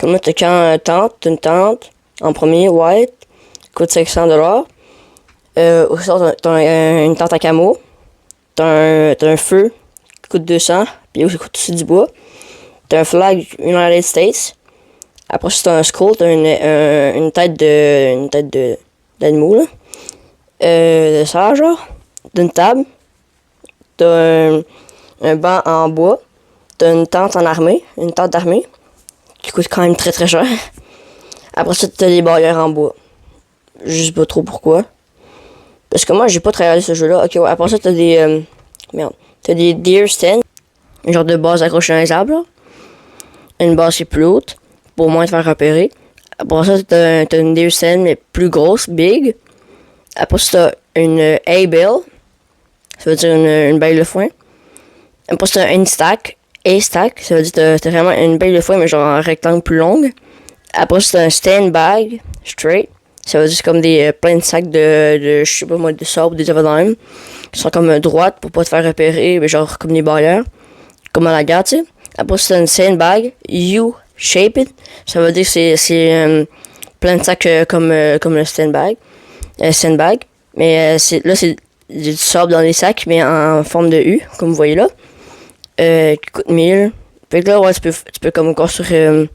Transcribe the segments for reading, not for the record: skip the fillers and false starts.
Comme là, t'as une tente, en premier, white, coûte 500$. Au sort, t'as une tente à camo. T'as un feu qui coûte 200$, puis aussi coûte aussi du bois. T'as un flag United States. Après ça, t'as un skull, t'as une tête d'animaux, là. De ça, genre. D'une table. T'as un banc en bois. T'as une tente d'armée, qui coûte quand même très très cher. Après ça, t'as des barrières en bois. Je sais pas trop pourquoi. Parce que moi, j'ai pas travaillé ce jeu-là. Ok, ouais, après ça, t'as des... T'as des deer stands. Un genre de base accrochée dans les arbres, là. Une base qui est plus haute, pour moins te faire repérer. Après ça, t'as une deer stand, mais plus grosse, big. Après ça, t'as une hay bale. Ça veut dire une bale de foin. Après ça, t'as une stack. A-stack, ça veut dire que t'as vraiment une bale de foin, mais genre en rectangle plus longue. Après ça, t'as un stand bag, straight. Ça veut dire que c'est comme des plein de sacs de je sais pas moi, de sable, des affaires dans même. Qui sont comme droites pour pas te faire repérer, mais genre comme des barrières. Comme à la gare, tu sais. Après ça, t'as une sandbag, U-shaped. Ça veut dire que c'est plein de sacs comme le sandbag. Mais là, c'est du sable dans les sacs, mais en forme de U, comme vous voyez là. Qui coûte 1000. Fait que là, ouais, tu peux comme construire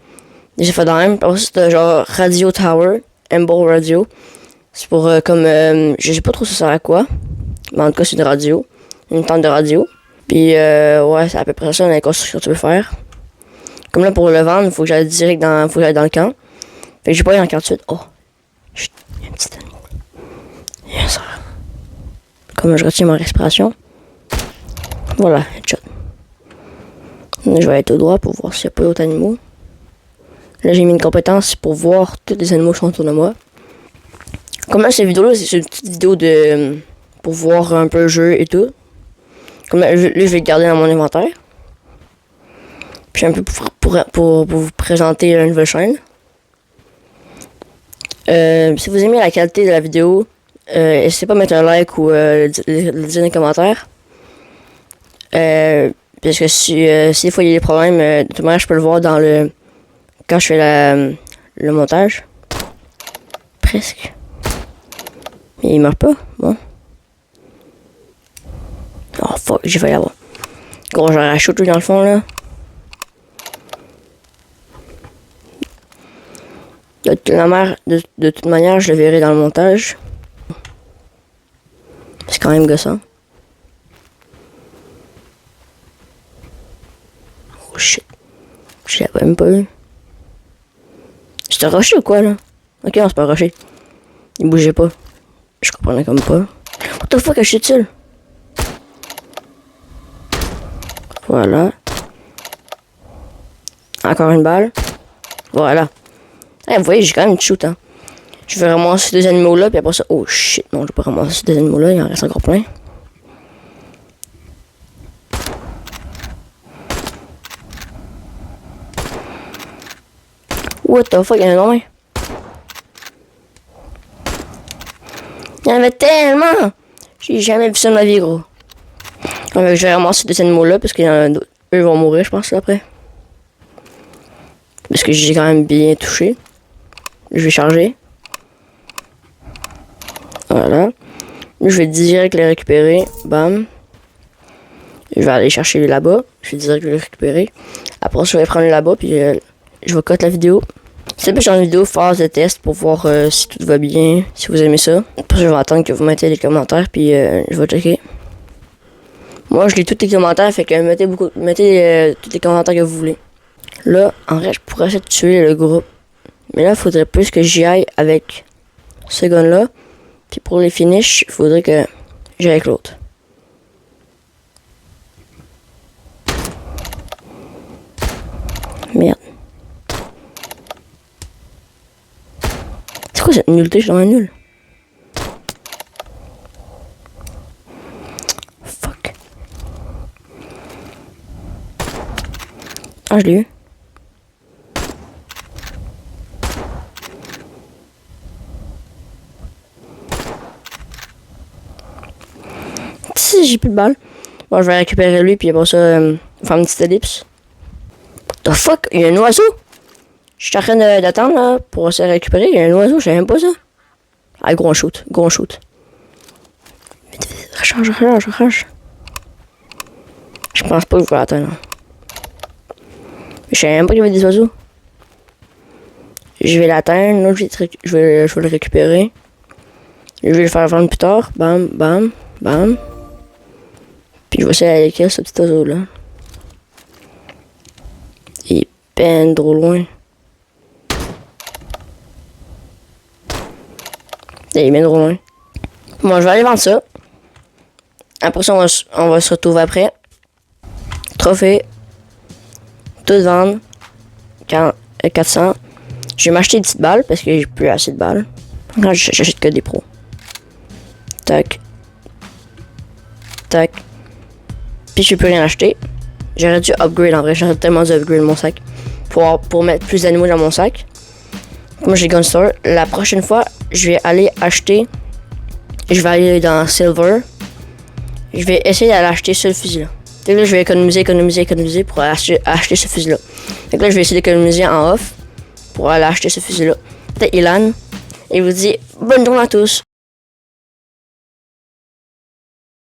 des affaires dans même. Après ça, t'as genre Radio Tower, Humble Radio. C'est pour comme, je sais pas trop ça sert à quoi. Mais en tout cas, c'est une radio. Une tente de radio. Puis, ouais, c'est à peu près ça, la construction que tu peux faire. Comme là, pour le vendre, il faut que j'aille direct dans le camp. Fait que j'ai pas eu en camp tout de suite. Oh, chut, il y a un petit animal. Yes, sir. Comme je retiens ma respiration. Voilà, headshot. Je vais aller tout droit pour voir s'il n'y a pas d'autres animaux. Là, j'ai mis une compétence pour voir tous les animaux qui sont autour de moi. Comme là, cette vidéo-là, c'est une petite vidéo de pour voir un peu le jeu et tout. Comme là, je vais le garder dans mon inventaire. Puis un peu pour vous présenter une nouvelle chaîne. Si vous aimez la qualité de la vidéo, n'hésitez pas à mettre un like ou le dire dans les commentaires. Parce que si des fois il y a des problèmes, de toute manière je peux le voir dans quand je fais le montage. Presque. Mais il meurt pas, bon. Oh fuck, j'ai failli avoir. Gros, j'aurais à shooter dans le fond là. De toute manière, je le verrai dans le montage. C'est quand même gossant. Oh shit. Je l'avais même pas eu. C'était rushé ou quoi là? Ok, non, c'est pas rushé. Il bougeait pas. Je comprenais comme pas. What the fuck, je suis seul. Voilà. Encore une balle. Voilà. Hey, vous voyez, j'ai quand même une shoot, hein. Je vais ramasser ces deux animaux là, puis après ça. Oh shit, non, je vais pas ramasser ces deux animaux là, il en reste encore plein. What the fuck, il y en a loin. Il y en avait tellement! J'ai jamais vu ça de ma vie, gros. Donc, je vais ramasser ces deux animaux là, parce qu'il y en a d'autres. Eux vont mourir, je pense, là, après. Parce que j'ai quand même bien touché. Je vais charger. Voilà. Je vais direct les récupérer. Bam. Je vais aller chercher lui là-bas. Je vais direct les récupérer. Après, je vais prendre lui là-bas. Puis je vais cut la vidéo. C'est plus une vidéo phase de test pour voir si tout va bien. Si vous aimez ça. Après, je vais attendre que vous mettiez les commentaires. Puis je vais checker. Moi, je lis tous les commentaires. Fait que mettez tous les commentaires que vous voulez. Là, en vrai, je pourrais essayer de tuer le groupe. Mais là, il faudrait plus que j'y aille avec ce gun-là. Puis pour les finishes, il faudrait que j'aille avec l'autre. Merde. C'est quoi cette nullité? Je suis dans un nul. Fuck. Ah, je l'ai eu. Si j'ai plus de balles. Bon, je vais récupérer lui, puis après ça, faire une petite ellipse. What the fuck? Il y a un oiseau? Je suis en train d'attendre là, pour se récupérer. Il y a un oiseau, je savais même pas ça. Ah, gros shoot, gros shoot. Vite, vite, recharge. Je pense pas que je vais l'atteindre. Je savais même pas qu'il y avait des oiseaux. Je vais l'atteindre, là, je vais le récupérer. Je vais le faire vendre plus tard. Bam, bam, bam. Puis je vais essayer d'aller kill ce petit oiseau là. Il est ben trop loin. Il est bien trop loin. Bon, je vais aller vendre ça. Après ça, on va se retrouver après. Trophée. Tout vendre. 400. Je vais m'acheter des petites balles parce que j'ai plus assez de balles. Là, j'achète que des pros. Tac. Tac. Puis je peux rien acheter. J'aurais dû upgrade en vrai. J'aurais tellement dû upgrade mon sac. Pour mettre plus d'animaux dans mon sac. Moi j'ai Gun Store. La prochaine fois, je vais aller acheter. Je vais aller dans Silver. Je vais essayer d'aller acheter ce fusil là. Donc là, je vais économiser pour acheter ce fusil là. Donc là, je vais essayer d'économiser en off pour aller acheter ce fusil là. C'était Ilan. Et vous dis bonne journée à tous.